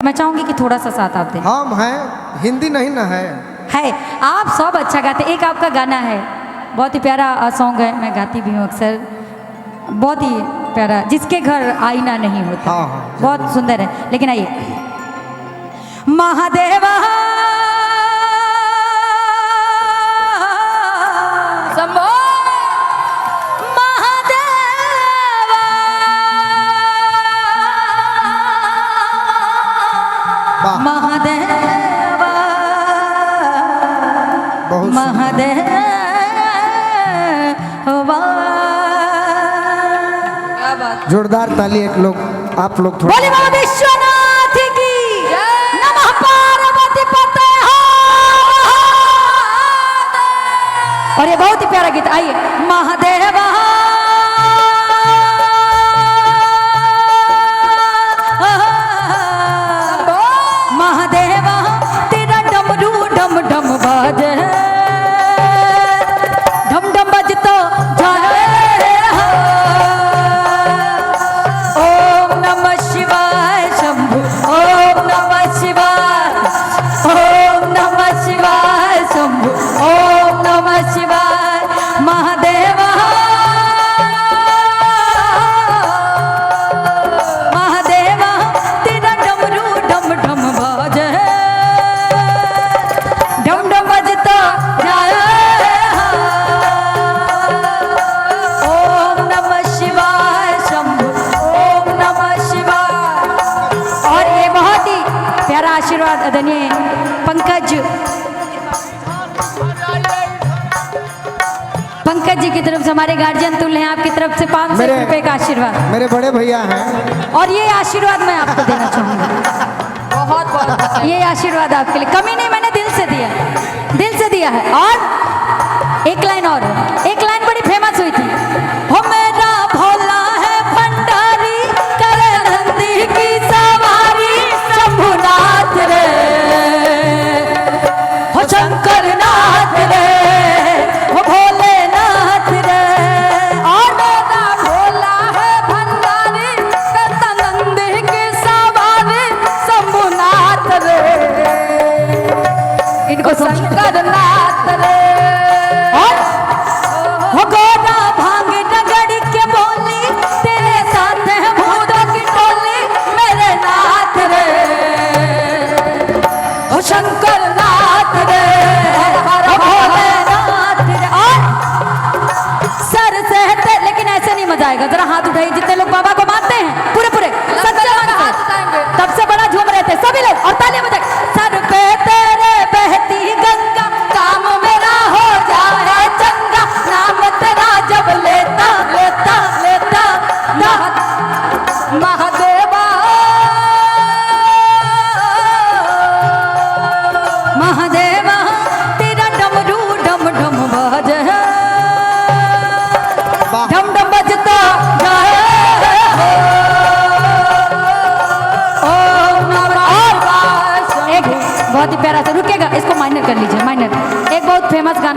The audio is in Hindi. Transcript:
मैं चाहूंगी कि थोड़ा सा साथ आप दें। हम हैं, हिंदी नहीं ना है। आप सब अच्छा गाते। एक आपका गाना है, बहुत ही प्यारा सॉन्ग है, मैं गाती भी हूँ अक्सर, बहुत ही प्यारा, जिसके घर आईना नहीं होता। हाँ, बहुत सुंदर है। लेकिन आइए, महादेवा महादेवा बहुत महादेवा, क्या बात। जोरदार ताली एक लोग, आप लोग थोड़ा। बोले बाबा विश्वनाथ की नमः। पार्वती पते और ये बहुत ही प्यारा गीत। आइए, महादेवा महादेवा तेरा डमरू डम डम बाजे, डम डम बजतो जाए। ओम नमः शिवाय शंभु, ओम नमः शिवाय, ओम नमः शिवाय शंभु, ओम नमः शिवाय। महादेवा महादेवा तेरा डमरू डम डम बाजे, डम डम बजता जाए। ओम नमः शिवाय शंभु, ओम नमः शिवाय। और ये बहुत ही प्यारा आशीर्वाद आदरणीय पंकज जी की तरफ से, हमारे गार्जियन तुल्य हैं, आपकी तरफ से 500 रुपए का आशीर्वाद। मेरे बड़े भैया हैं। और ये आशीर्वाद मैं आपको देना चाहूंगा, बहुत बहुत ये आशीर्वाद आपके लिए, कमी नहीं, मैंने दिल से दिया, दिल से दिया है। और एक लाइन बड़ी फेमस हुई थी, हो मेरा भोला है भंडारी, करे नंदी की सवारी, शंभुनाथ रे, हो शंकरनाथ रे, हो भोलेनाथ रे। और मेरा भोला है भंडारी, करे नंदी की सवारी, शंभुनाथ रे, इनको शंकरनाथ रे। और हो गोरा भांग नगड़ी के बोली, तेरे साथ है भूतों की टोली, मेरे नाथ रे, हो शंकरनाथ रे, हो भोलेनाथ रे। और सर से हटे, लेकिन ऐसे नहीं मजा आएगा, जरा हाथ उठाइए जितने लोग बाबा को मानते हैं, पूरे पूरे सच्चे मन से, तब से बड़ा झूम रहे थे सभी लोग, और तालियां बजाएं। सर पे तेरे बहती गंगा, काम मेरा हो जाए चंगा, नाम तेरा जब लेता लेता लेता महादेवा महादेवा तेरा डमरू डम डम बाजे, डम डम बजता जाए। ओम नमः शिवाय। एक बहुत ही प्यारा सा, रुकेगा, इसको माइनर कर लीजिए, माइनर, एक बहुत फेमस गाना।